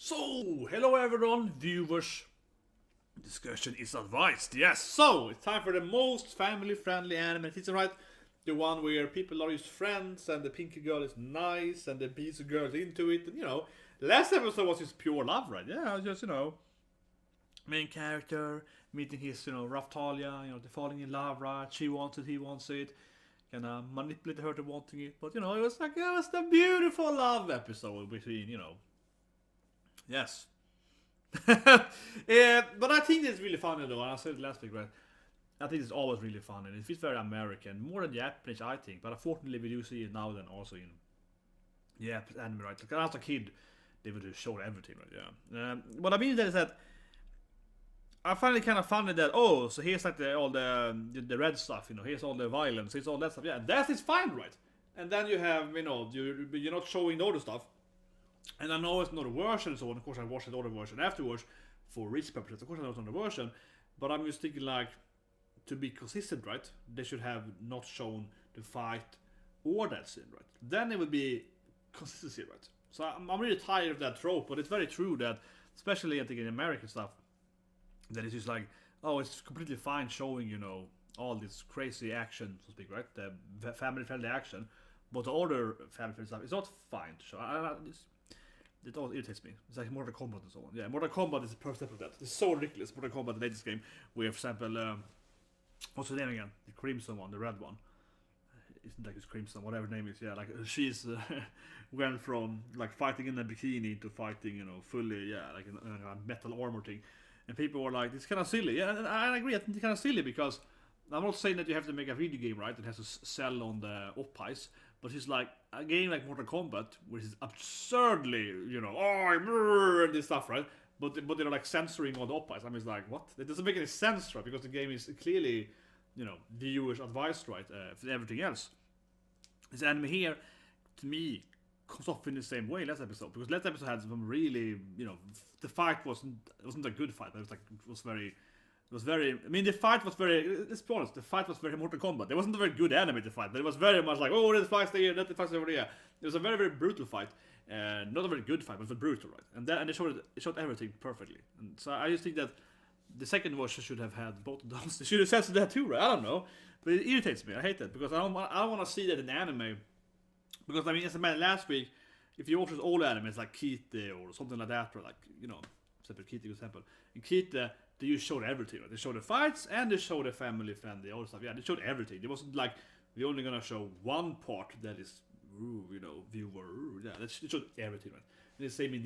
So, hello everyone, viewers. Discussion is advised, yes. So, it's time for the most family-friendly anime. It's right, the one where people are just friends, and the pinky girl is nice, and the beast girl is into it. And, last episode was just pure love, right? Yeah, just, main character meeting his, rough Talia, they're falling in love, right? She wants it, he wants it. Gonna manipulate her to wanting it. But, it was the beautiful love episode between, Yes. Yeah, but I think it's really funny though, and I said it last week, right? I think it's always really funny. It feels very American, more than Japanese, I think. But unfortunately, we do see it now then also in Japanese anime, right? Like, as a kid, they would just show everything, right? Yeah. What I mean is that I find it kind of funny that so here's like all the red stuff, here's all the violence, here's all that stuff. Yeah, that is fine, right? And then you have, you're not showing the other stuff. And I know it's not a version and so on. Of course, I watched the other version afterwards for research purposes. Of course, I know it's not a version, but I'm just thinking like, to be consistent, right? They should have not shown the fight or that scene, right? Then it would be consistency, right? So I'm really tired of that trope, but it's very true that, especially I think in American stuff, that it's just like, it's completely fine showing, all this crazy action, so to speak, right? The family-friendly action, but the other family-friendly stuff is not fine to show. It all irritates me. It's like Mortal Kombat and so on. Yeah, Mortal Kombat is the perfect example of that. It's so ridiculous. Mortal Kombat, the latest game, where, for example, what's her name again? The Crimson one, the red one. Isn't like it's Crimson, whatever her name is. Yeah, like she's went from like fighting in a bikini to fighting, fully, like in a metal armor thing. And people were like, it's kind of silly. Yeah, and I agree. I think it's kind of silly because I'm not saying that you have to make a video game, right? It has to sell on the up-highs. But it's like a game like Mortal Kombat, which is absurdly, and this stuff, right? But they're like censoring all the up-highs. I mean, it's like, what? It doesn't make any sense, right? Because the game is clearly, viewers advised, right? For everything else. This anime here, to me, comes off in the same way last episode. Because last episode had some really, the fight wasn't a good fight. But it was very, the fight was very, let's be honest, the fight was very Mortal Kombat. It wasn't a very good animated fight, but it was very much like, there's fights there, that fights over there. It was a very, very brutal fight. Not a very good fight, but brutal, right? And they showed everything perfectly. And so I just think that the second version should have had both of those. They should have censored that too, right? I don't know. But it irritates me. I hate that, because I don't want to see that in anime. Because, as I mentioned last week, if you watch those old animes like Kite or something like that, or like, separate Kite example. In Kite, they just showed everything, right? They showed the fights and they showed the family friendly, all stuff. Yeah, they showed everything. It wasn't like we're only gonna show one part that is, viewer. Yeah, they showed everything, right? And the same in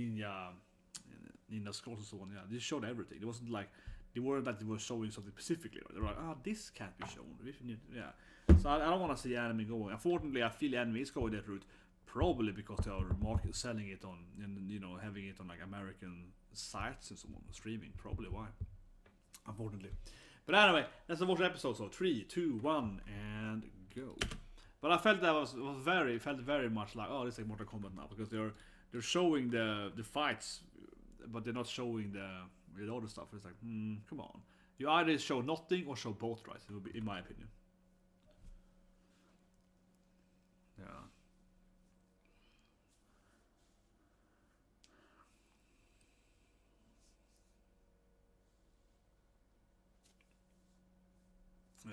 Ninja Scrolls and so on. Yeah, they showed everything. It wasn't like they were showing something specifically. Right? They were like, this can't be shown. Yeah. So I don't want to see anime going. Unfortunately, I feel anime is going that route. Probably because they are selling it on, and having it on like American sites and so on, streaming. Probably why. Unfortunately. But anyway, let's watch the episode. So 3, 2, 1, and go. But I felt that was very much like, this is like Mortal Kombat now, because they're showing the fights, but they're not showing the other stuff. It's like, come on. You either show nothing or show both, right? It would be, in my opinion. Yeah.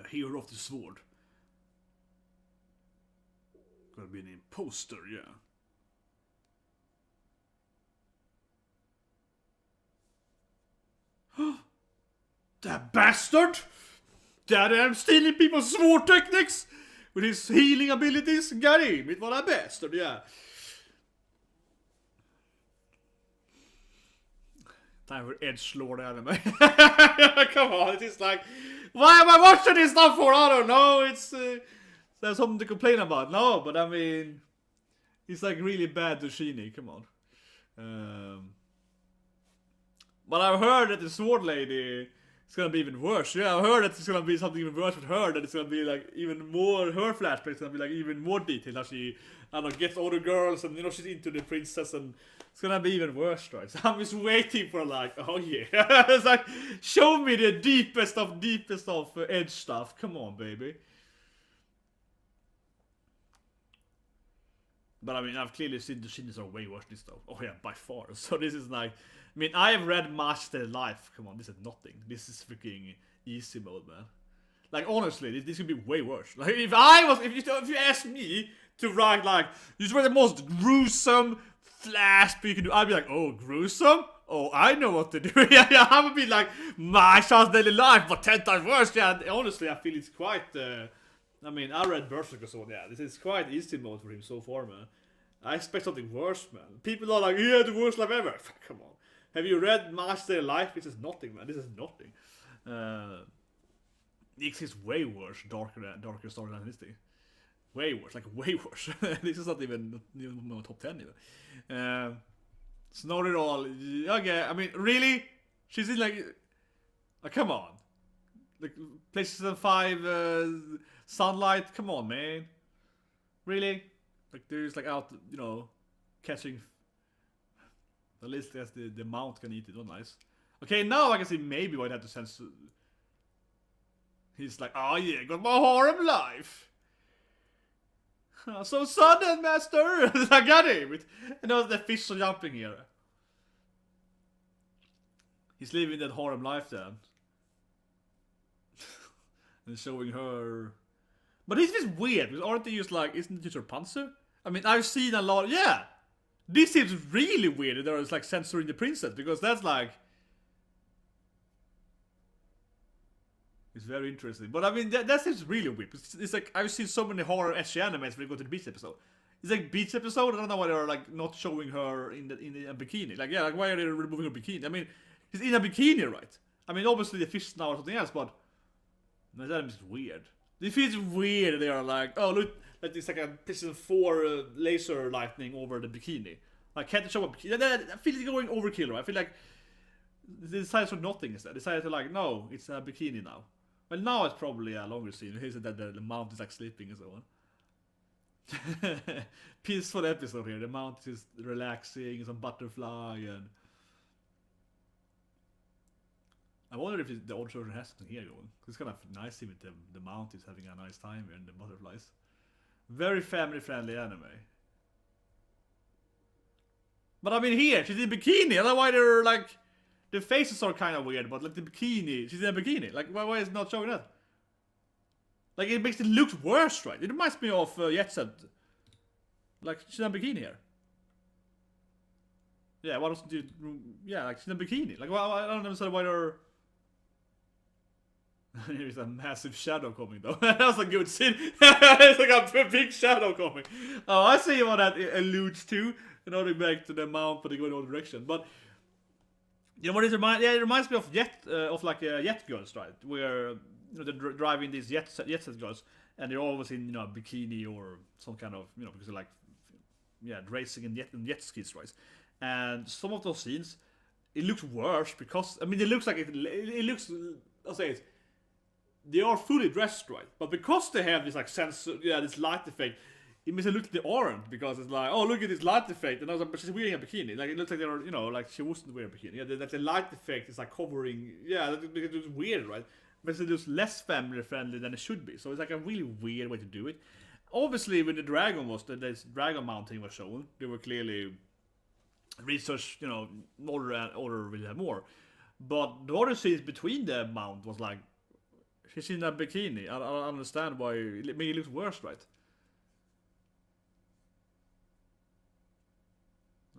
Hero of the Sword. Gonna be an imposter, yeah. That bastard! That I'm stealing people's sword techniques with his healing abilities. Got him! It was a bastard, yeah. Time for edgelord anime. Come on, it's just like, why am I watching this stuff for? I don't know. It's there's something to complain about. No, but I mean, it's like really bad to Shini. Come on. But I've heard that the sword lady is gonna be even worse. Yeah, I've heard that it's gonna be something even worse with her. That it's gonna be like even more. Her flashbacks gonna be like even more detailed. How she, I don't know, gets older girls and she's into the princess, and it's gonna be even worse, right? So I'm just waiting for like, it's like, show me the deepest of edge stuff. Come on, baby. But I mean, I've clearly seen the shinies are way worse this though. Oh yeah, by far. So this is like, I mean, I have read Master Life. Come on, this is nothing. This is freaking easy mode, man. Like honestly, this could be way worse. Like if you ask me to write like, you write the most gruesome flash you can do, I'd be like, oh, gruesome? Oh, I know what to do. Yeah, I would be like, my child's daily life, but 10 times worse. Yeah, honestly, I feel it's quite. I mean, I read Berserk so yeah, this is quite easy mode for him so far, man. I expect something worse, man. People are like, yeah, the worst life ever. Come on. Have you read Master Life? This is nothing, man. This is nothing. This is way worse, darker story than this thing. Way worse, like way worse. This is not even no top 10 even. It's not at all. Okay, I mean, really? She's in like, come on. Like PlayStation 5 Sunlight. Come on, man. Really? Like there's like out, you know, catching. At least that's the mount can eat it. Oh, nice. Okay, now I can see maybe why they had to censor. He's like, oh yeah, got my harem life. So sudden, master. I got him. And now the fish are jumping here. He's living that harem life then. And showing her. But this is weird, because aren't they just like, isn't it just her panzer? I mean, I've seen a lot, yeah. This seems really weird that they're like censoring the princess, because that's like. It's very interesting. But I mean, that seems really weird. It's like, I've seen so many horror ecchi animes when you go to the beach episode. It's like beach episode, I don't know why they're like not showing her in a bikini. Like, yeah, like why are they removing her bikini? I mean, she's in a bikini, right? I mean, obviously the fish now or something else, but that is weird. It feels weird. They are like, oh look, like it's like a PlayStation 4 laser lightning over the bikini. Like, can't show a bikini? I feel it's going overkill. Right? I feel like they decided for nothing instead. They decided to like, no, it's a bikini now. Well, now it's probably a longer scene. He said that the mount is like sleeping and so on. Peaceful episode here. The mount is relaxing, some butterfly, and I wonder if the old version has something here going. It's kind of nice seeing the mount is having a nice time here and the butterflies. Very family friendly anime. But I mean, here she's in bikini. I don't know why they're like. The faces are kind of weird, but like the bikini, she's in a bikini. Like, why is it not showing that? Like, it makes it look worse, right? It reminds me of Jet Set. Like, she's in a bikini here. Yeah, why doesn't you? Yeah, like she's in a bikini. Like, I don't understand why they're. There's a massive shadow coming though. That was a good scene. It's like a big shadow coming. Oh, I see what that alludes to. You know, they back to the mount, but they go in the other direction. But. You know what it reminds? Yeah, it reminds me of Jet Girls, right? Where you know they're driving these jet set girls, and they're always in a bikini or some kind of because they're like racing in jet skis, right? And some of those scenes, it looks worse because I mean it looks like it looks. I'll say it. They are fully dressed, right? But because they have this like this light effect. It makes it look like they aren't because it's like, oh, look at this light effect, and I was like, but she's wearing a bikini. Like it looks like they're, like she wasn't wearing a bikini. Yeah, that the light effect is like covering. Yeah, it's weird, right? But it's just less family friendly than it should be. So it's like a really weird way to do it. Obviously, when the dragon this dragon mounting was shown, they were clearly research, older really have more. But the other scenes between the mount was like, she's in a bikini. I don't understand why. I mean, it looks worse, right?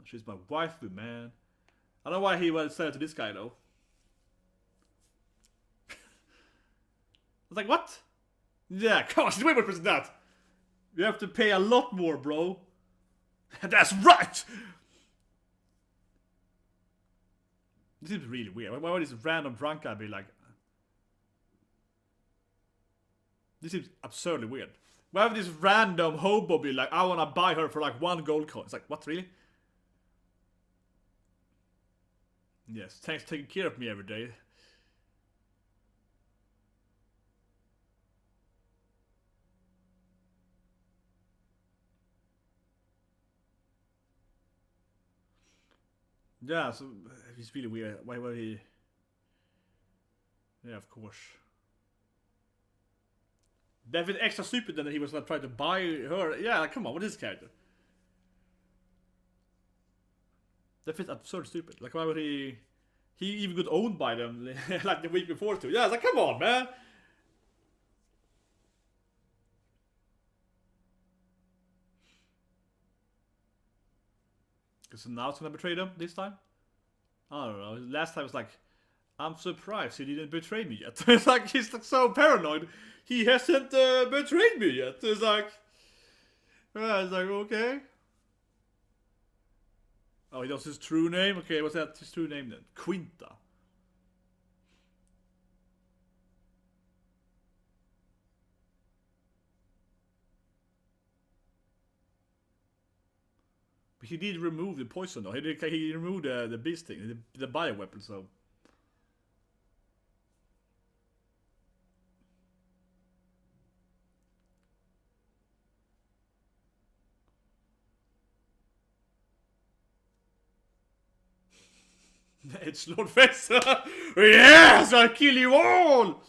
She's my waifu, man. I don't know why he would sell it to this guy, though. I was like, what? Yeah, come on, she's way more expensive than that. You have to pay a lot more, bro. That's right! This is really weird. Why would this random drunk guy be like... This seems absurdly weird. Why would this random hobo be like, I wanna buy her for like 1 gold coin? It's like, what, really? Yes, thanks for taking care of me every day. Yeah, so he's really weird. Why would he? Yeah, of course. Definitely extra stupid than that he was not trying to buy her. Yeah, like, come on, what is this character? That feels absurd stupid. Like, why would he even got owned by them like the week before too. Yeah, it's like, come on, man. So now it's gonna betray them this time? I don't know. Last time it was like, I'm surprised he didn't betray me yet. It's like, he's like so paranoid. He hasn't betrayed me yet. It's like, okay. Oh, he knows his true name? Okay, what's that his true name then? Quinta. But he did remove the poison though. He removed the beast thing, the bioweapon, so. It's Lord Fessa! Yes! I'll kill you all!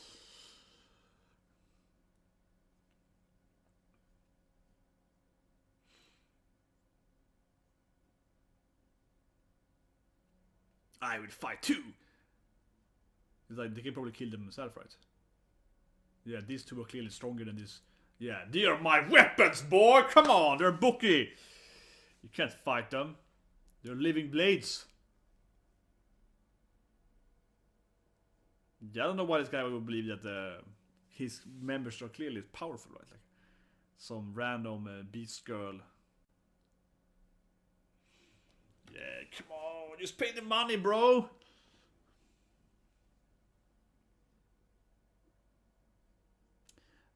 I will fight too! It's like, they can probably kill them themselves, right? Yeah, these two are clearly stronger than this. Yeah, they are my weapons, boy! Come on, they're bookie! You can't fight them. They're living blades. Yeah, I don't know why this guy would believe that his members are clearly powerful, right? Like some random beast girl. Yeah, come on, just pay the money, bro.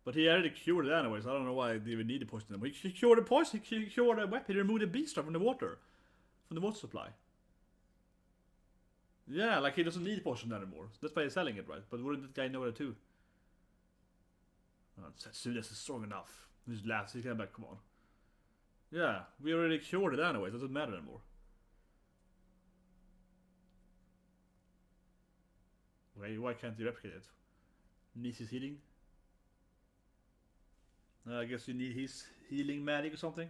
But he already cured it anyways. I don't know why they even need to poison them. He cured the poison. He cured the weapon. He removed the beast from the water supply. Yeah, like he doesn't need potion anymore. That's why he's selling it, right? But wouldn't that guy know that too? As soon as it's strong enough. His last, he came back, come on. Yeah, we already cured it anyway, it doesn't matter anymore. Why can't you replicate it? Needs his healing? I guess you need his healing magic or something.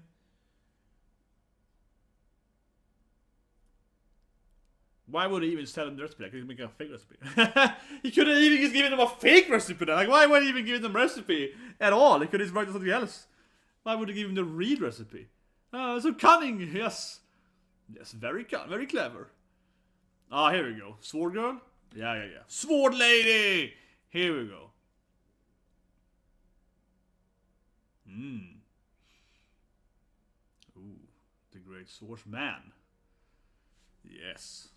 Why would he even sell him the recipe? Like, he could make a fake recipe. He couldn't even just give them a fake recipe then. Like, why would he even give them a recipe at all? He could just write something else. Why would he give him the real recipe? Oh, so cunning, yes. Yes, very clever. Ah, here we go. Sword girl? Yeah. Sword lady! Here we go. Ooh, the great swordsman. Yes.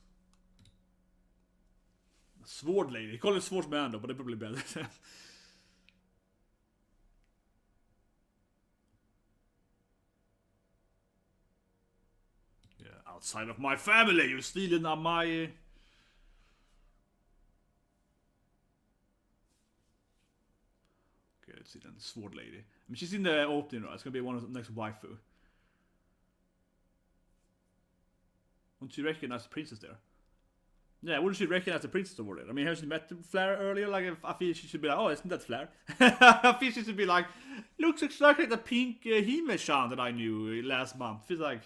Sword lady. They call it swordsman though, but they're probably better. Yeah, outside of my family, you're stealing my. Okay, let's see then. Sword lady. I mean, she's in the opening, right? It's gonna be one of the next waifu. Wouldn't she recognize the princess there? Yeah, wouldn't she recognize the princess over there? I mean, has she met Flair earlier? Like, I feel she should be like, oh, isn't that Flair? I feel she should be like, looks exactly like the pink Hime-chan that I knew last month. Feels like.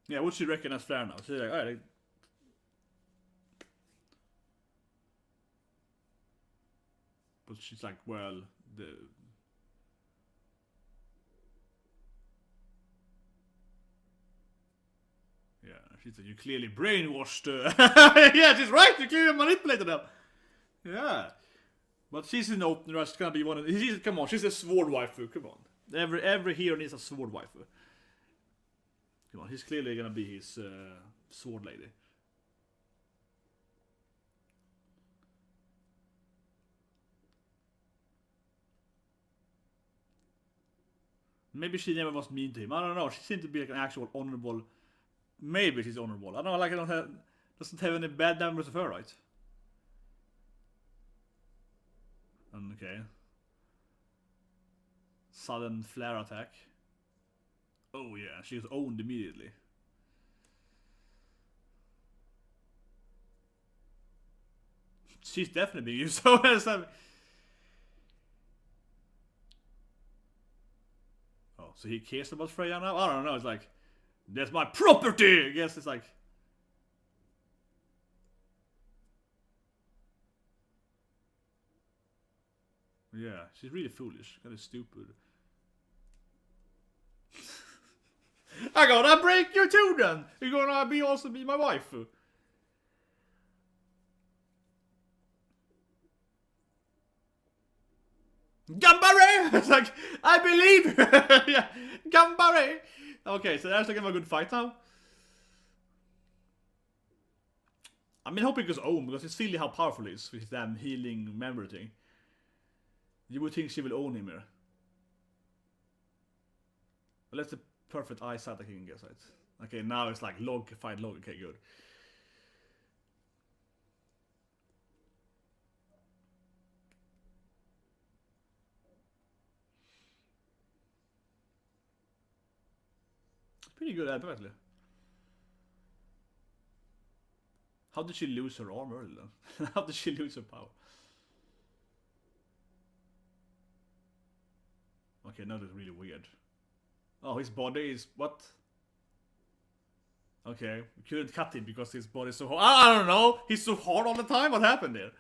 Yeah, would she recognize Flair now? She's like, alright. But she's like, well, yeah, she's like, you clearly brainwashed. Yeah, she's right. You clearly manipulated them. Yeah, but she's in the opener. She's gonna be one of. Come on, she's a sword waifu. Come on, every hero needs a sword waifu. Come on, he's clearly gonna be his sword lady. Maybe she never was mean to him. I don't know. She seemed to be like an actual honorable. Maybe she's honorable. I don't know. Like, doesn't have any bad memories of her, right? Okay. Sudden flare attack. Oh yeah, she was owned immediately. she's definitely being used. So so he cares about Freya now? I don't know, it's like, that's my property! I guess it's like... Yeah, she's really foolish, kind of stupid. I'm gonna break your tooth then! You're gonna also be my wife. Gambare! It's like, I believe! Yeah, Gambare! Okay, so that's like a good fight now. I mean, I hope it goes own, because it's silly how powerful it is with them healing memory thing. You would think she will own him here. But that's the perfect eyesight I can guess, right? Okay, now it's like log, fight log, okay, good. Pretty good apparently. How did she lose her arm earlier then? How did she lose her power? Okay, now that's really weird. Oh, his body is what? Okay, we couldn't cut him because his body's so hard. I don't know. He's so hard all the time. What happened there?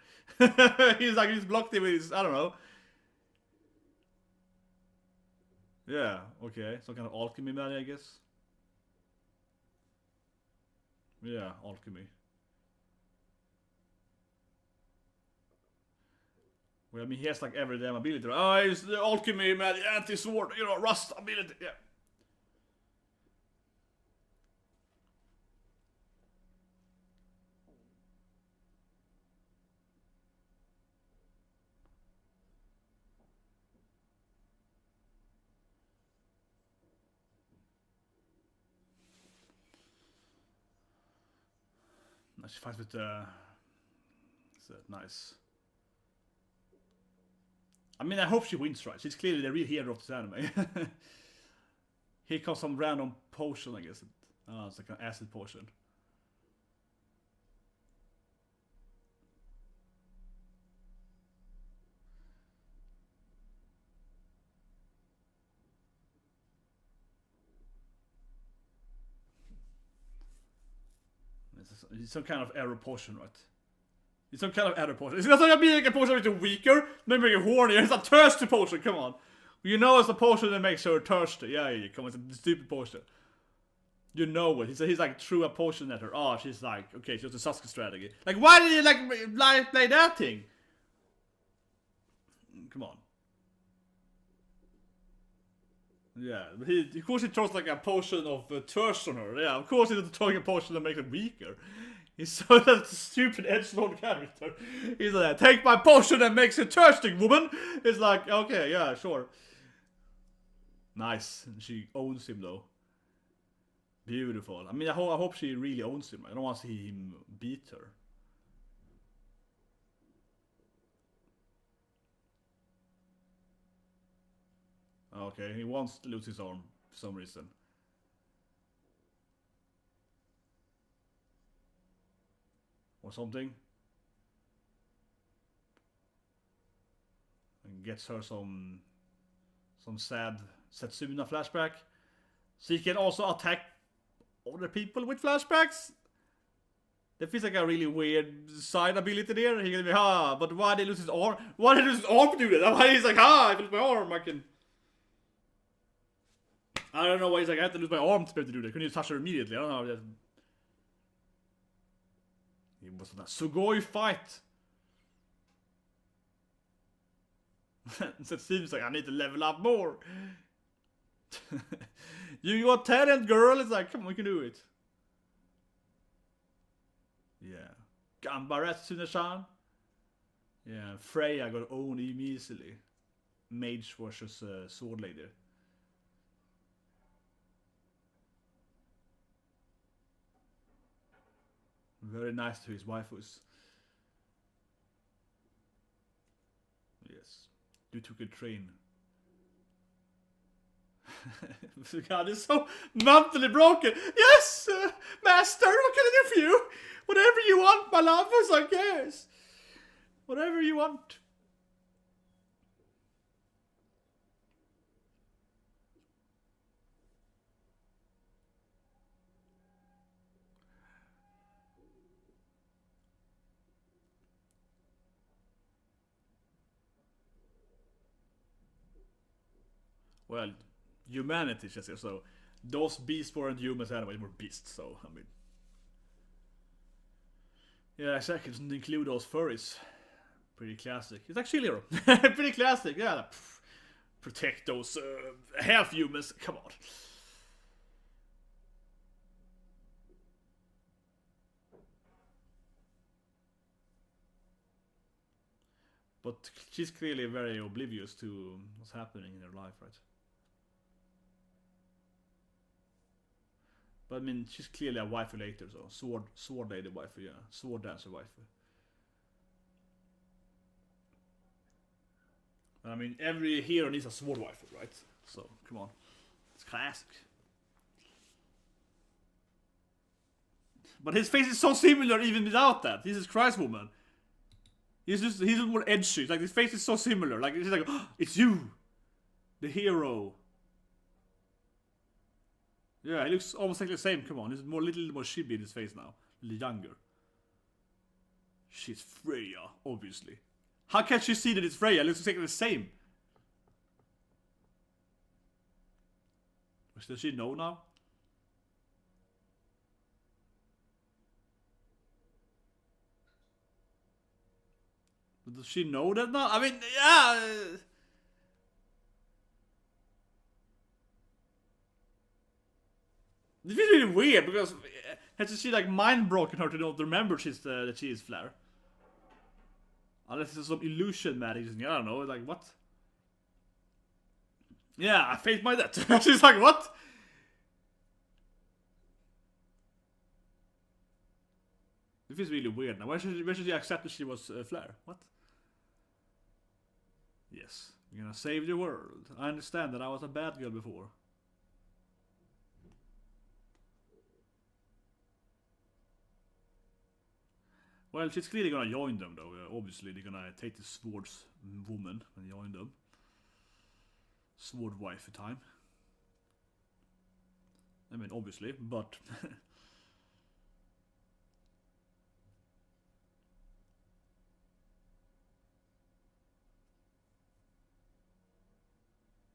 he's blocked him with his, I don't know. Yeah, okay. Some kind of alchemy man, I guess. Yeah, alchemy. Well, I mean, he has like every damn ability. Oh, he's the alchemy man, the anti-sword, you know, rust ability. Yeah. Now she fights with nice. I mean, I hope she wins, right? She's clearly the real hero of this anime. Here comes some random potion, I guess. Oh, it's like an acid potion. It's some kind of arrow potion, right? It's some kind of arrow potion. It's not gonna be like a potion that makes you weaker, maybe make you hornier. It's a thirsty potion, come on. You know it's a potion that makes her thirsty. Yeah, come on, it's a stupid potion. You know it. He's like threw a potion at her. Oh, she's like, okay, she's a Sasuke strategy. Like, why did you like play that thing? Come on. Yeah, but of course he throws like a potion of thirst on her. Yeah, of course he's throwing a potion that makes her weaker. He's so that stupid edgelord character. He's like, take my potion that makes you thirsty, woman. It's like, okay, yeah, sure. Nice. And she owns him though. Beautiful. I mean, I hope she really owns him. I don't want to see him beat her. Okay, he wants to lose his arm for some reason. Or something. And gets her some sad Setsuna flashback. So he can also attack other people with flashbacks. That feels like a really weird side ability there. He can be, but why did he lose his arm? Why did he lose his arm to do that? Why he's like, I lose my arm, I can... I don't know why he's like, I have to lose my arm to be able to do that. Couldn't you touch her immediately? I don't know. It was a Sugoi fight. So it seems like I need to level up more. You got talent, girl. It's like, come on, we can do it. Yeah. Gambaret Suneshan. Yeah, Freya got owned immediately. Mage versus Sword Lady. Very nice to his waifus. Yes. You took a train. God, it's so mentally broken. Yes, master, what can I do for you? Whatever you want, my love, is like, yes. Whatever you want. Well, humanity, just so those beasts weren't humans anyway, they were beasts, so I mean. Yeah, exactly, doesn't include those furries. Pretty classic. It's like Shiliro. Pretty classic, yeah. Pff, protect those half humans, come on. But she's clearly very oblivious to what's happening in her life, right? But I mean, she's clearly a waifu later, so sword lady waifu, yeah, sword dancer waifu. I mean, every hero needs a sword waifu, right? So come on, it's classic. But his face is so similar even without that. This is Christ woman. He's just more edgy. Like his face is so similar. Like it's like, oh, it's you, the hero. Yeah, he looks almost like the same. Come on, he's more little more chibi in his face now, a little younger. She's Freya, obviously. How can she see that it's Freya? It looks exactly the same. Does she know now? Does she know that now? I mean, yeah. This is really weird because has she like mind broken her to not remember that she is Flare? Unless it's some illusion magic. I don't know. Like what? Yeah, I faced my death. She's like what? This is really weird now. Why should she accept that she was Flare? What? Yes, you're gonna save the world. I understand that I was a bad girl before. Well, she's clearly gonna join them though. Obviously, they're gonna take the swords woman and join them. Sword wife time. I mean, obviously, but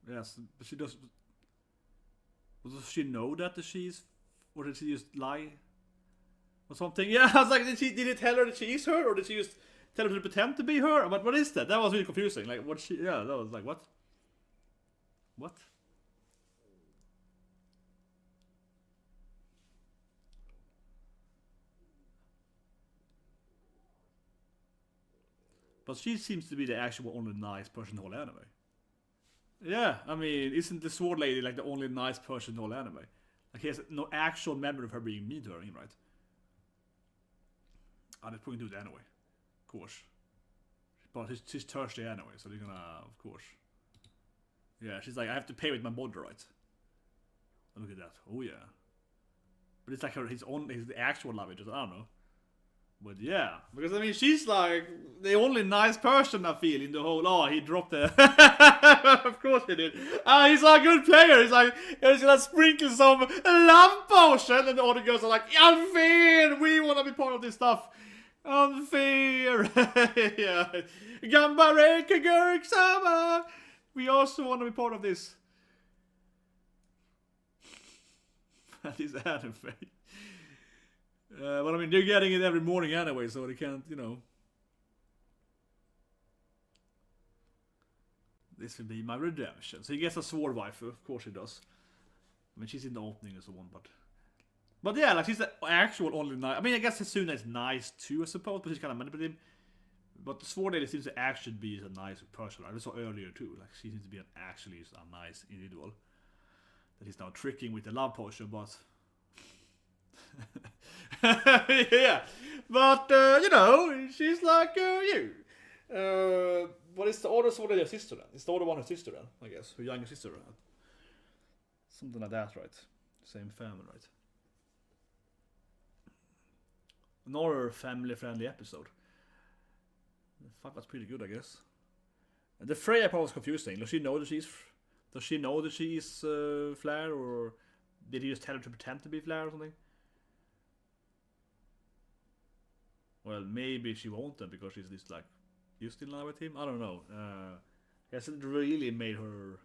yes, but she does. Does she know that she's, or did she just lie? Or something? Yeah, I was like, did it tell her that she is her, or did she just tell her to pretend to be her? But what is that? That was really confusing. Like, what she? Yeah, that was like, what? What? But she seems to be the actual only nice person in the whole anime. Yeah, I mean, isn't the sword lady like the only nice person in the whole anime? Like, he has no actual memory of her being mean to her, right? Oh, they're probably do it anyway. Of course. But she's thirsty anyway, so they're gonna, of course. Yeah, she's like, I have to pay with my body, right? Look at that. Oh, yeah. But it's like his actual love interest, I don't know. But yeah, because I mean, she's like the only nice person I feel in the whole. Oh, he dropped the. Of course he did. He's a good player. He's like, he's gonna sprinkle some love potion, and the other girls are like, unfair. We want to be part of this stuff. Unfair. Yeah. Gambare Kagurk Sama. We also want to be part of this. That is anime. But I mean, they're getting it every morning anyway, so they can't, you know. This will be my redemption. So he gets a sword waifu, of course he does. I mean, she's in the opening and so on, but yeah, like she's the actual only nice. I mean, I guess Hasuna is nice too, I suppose, but she's kind of manipulative. But the sword lady seems to actually be a nice person. I saw earlier too, like she seems to be actually a nice individual that he's now tricking with the love potion, but. Yeah, but you know, she's like you. But it's the older sword lady, her sister then. It's the older one, her sister then, I guess, her younger sister. Something like that, right? Same family, right? Another family-friendly episode. The fight was pretty good, I guess. The Freya part was confusing. Does she know that she is Flare, or did he just tell her to pretend to be Flare or something? Well, maybe she won't then because she's just like, you still in love with him? I don't know. I guess it really made her.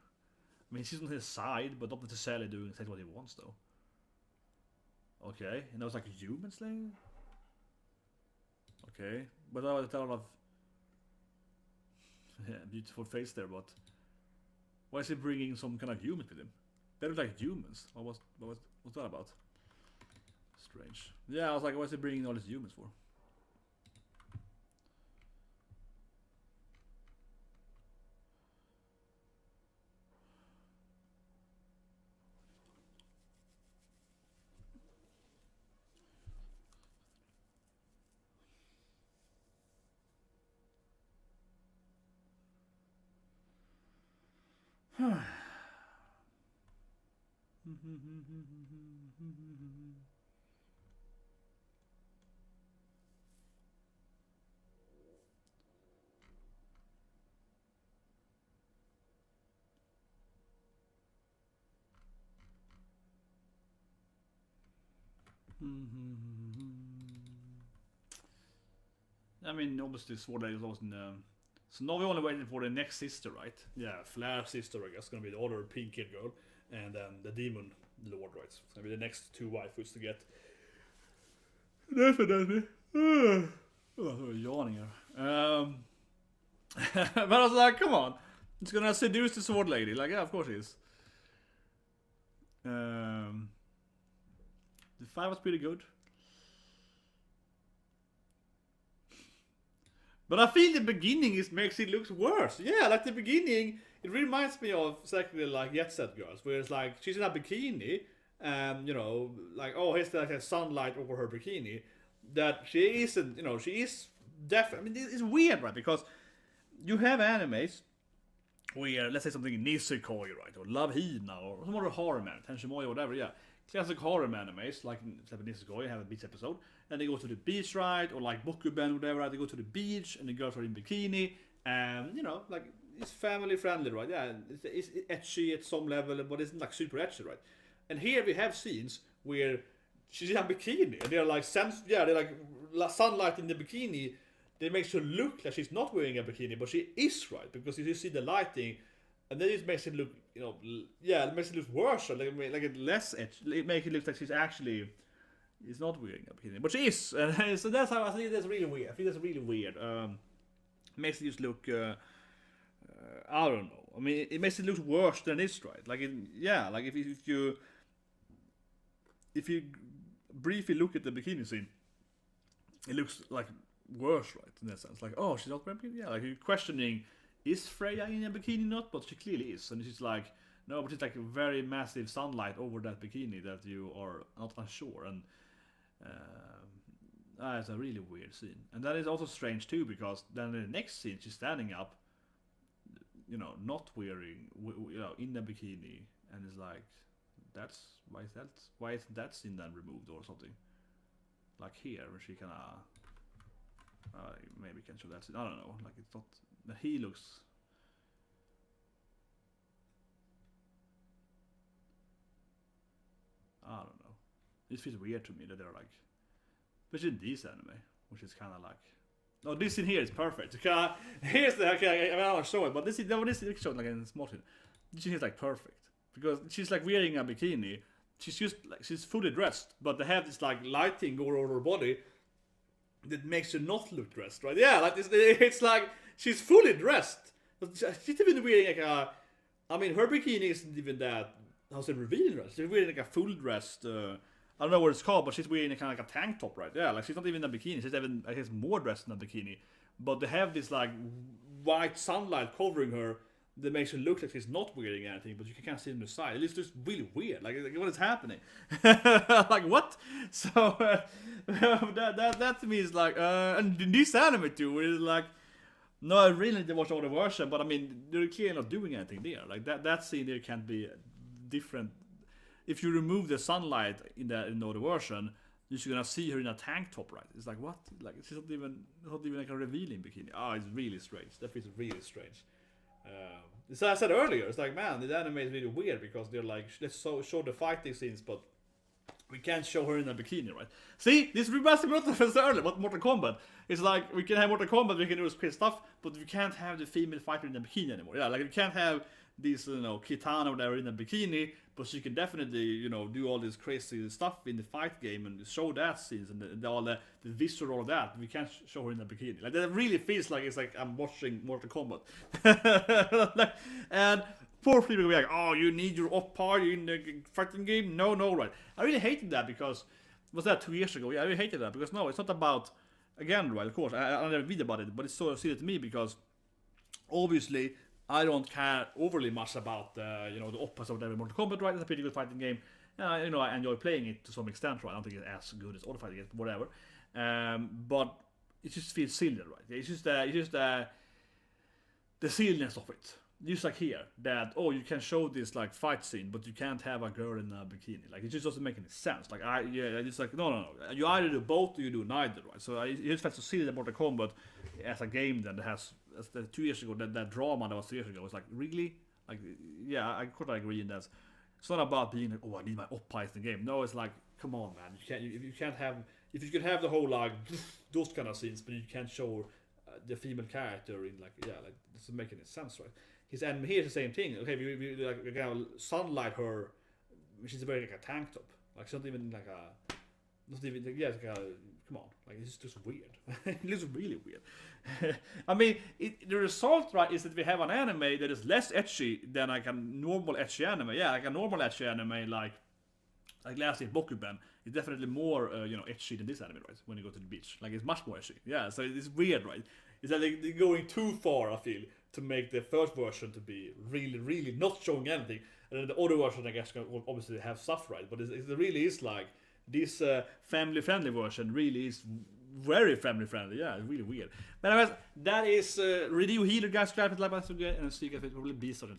I mean, she's on his side, but not necessarily doing exactly what he wants, though. Okay, and that was like a human slaying? Okay, but I was a lot of beautiful face there, but why is he bringing some kind of humans with him? They look like humans. What's that about? Strange. Yeah, I was like, why is he bringing all these humans for? I mean, obviously, Sword Lady is also in. So now we're only waiting for the next sister, right? Yeah, Flare's sister, I guess, gonna be the other pink kid girl, and then the demon lord, right? It's gonna be the next two waifus to get. Definitely. Oh, I'm yawning here. But I was like, come on, it's gonna seduce the Sword Lady. Like, yeah, of course it is. The fight was pretty good. But I feel the beginning makes it look worse. Yeah, like the beginning, it reminds me of exactly like Jet Set Girls, where it's like she's in a bikini, and you know, like, oh, here's like a sunlight over her bikini. That she isn't, you know, she is deaf. I mean, it's weird, right? Because you have animes where, let's say something Nisekoi, right, or Love Hina, or some other horror man, Tenshimoyo, or whatever, yeah. Classic horror animes, like Nisekoi, have a beach episode, and they go to the beach, right, or like Bokuben, whatever, right? They go to the beach, and the girls are in bikini, and, you know, like, it's family friendly, right? Yeah, it's etchy at some level, but it's not like super etchy, right? And here we have scenes where she's in a bikini, and they're like, they're like sunlight in the bikini. They make her look like she's not wearing a bikini, but she is, right? Because you see the lighting, and then it makes it look, you know, yeah, it makes it look worse, like it less etchy. It makes it look like she's actually is not wearing a bikini, but she is. And so that's how I think that's really weird. I think that's really weird. Makes it just look. I don't know. I mean, it makes it look worse than it is, right? Like, like if you briefly look at the bikini scene, it looks like worse, right? In that sense, like, oh, she's not wearing a bikini. Yeah, like you're questioning, is Freya in a bikini not? But she clearly is, and she's like, no, but it's like a very massive sunlight over that bikini that you are not unsure, and it's a really weird scene. And that is also strange too, because then in the next scene she's standing up, you know, not wearing, you know, in a bikini, and it's like, why isn't that scene then removed or something? Like here, where she kinda, maybe can show that scene. I don't know. Like, it's not. He looks. I don't know. It feels weird to me that they're like, especially in this anime, which is kind of like. No, this scene here is perfect. Here's the. Okay, I mean, I'll show it, but this is showed like in small scene. This scene is like perfect because she's like wearing a bikini. She's just like she's fully dressed, but they have this like lighting going over her body that makes her not look dressed, right? Yeah, like it's like she's fully dressed. She's even wearing like a. I mean, her bikini isn't even that. How's it revealing dress? She's wearing like a full dressed. I don't know what it's called, but she's wearing a kind of like a tank top, right? Yeah, like she's not even in a bikini. She's even, I guess, more dressed in a bikini. But they have this like white sunlight covering her that makes her look like she's not wearing anything, but you can kind of see on the side. It's just really weird. Like what is happening? Like what? So that to me is like, and in this anime too, where it's like, no, I really need to watch all the version, but I mean, they're clearly not doing anything there. Like that scene there can't be different. If you remove the sunlight in the version, you're gonna see her in a tank top, right? It's like, what? Like, she's not even like a revealing bikini. It's really strange. That feels really strange. So I said earlier, it's like, man, the anime is really weird because they're like, let's show the fighting scenes, but we can't show her in a bikini, right? See, this reminds me of what I said earlier about Mortal Kombat. It's like, we can have Mortal Kombat, we can do this crazy stuff, but we can't have the female fighter in a bikini anymore. Yeah, like, we can't have these, Kitana or whatever in a bikini, but she can definitely, do all this crazy stuff in the fight game and show that scenes and all the visual, all that. We can't show her in a bikini. Like, that really feels like it's like I'm watching Mortal Kombat. And poor people will be like, oh, you need your up party in the fighting game? No, right. I really hated that because, was that 2 years ago? Yeah, I really hated that because no, it's not about, again, right, of course, I never read about it, but it's so silly to me because obviously I don't care overly much about, the opposite of whatever Mortal Kombat, right? It's a pretty good fighting game. I enjoy playing it to some extent, right? I don't think it's as good as other fighting games, whatever. But it just feels silly, right? It's just the silliness of it. Just like here, that you can show this like fight scene, but you can't have a girl in a bikini. Like, it just doesn't make any sense. Like, it's like no. You either do both or you do neither, right? So it just felt so silly that Mortal Kombat as a game that has, as the 2 years ago, that drama that was 2 years ago was like, really? Like, yeah, I could agree in that. It's not about being like, I need my up in the game. No, it's like, come on, man. If you can have the whole like those kind of scenes, but you can't show the female character in like, it doesn't make any sense, right? And here's the same thing. Okay, we can sunlight her. She's wearing like a tank top. Like, it's not even like a. Come on. Like, it's just weird. It looks really weird. I mean, the result, right, is that we have an anime that is less ecchi than like a normal ecchi anime. Yeah, like a normal ecchi anime, like last year Bokuben, is definitely more, ecchi than this anime, right? When you go to the beach, like, it's much more ecchi. Yeah, so it's weird, right? It's that they're going too far, I feel, to make the first version to be really, really not showing anything, and then the other version, I guess, will obviously have stuff, right? But it really is like this family-friendly version really is very family-friendly. Yeah, it's really weird. But anyways, that is review healer, guys. Subscribe, like, and see you guys. It will be starting.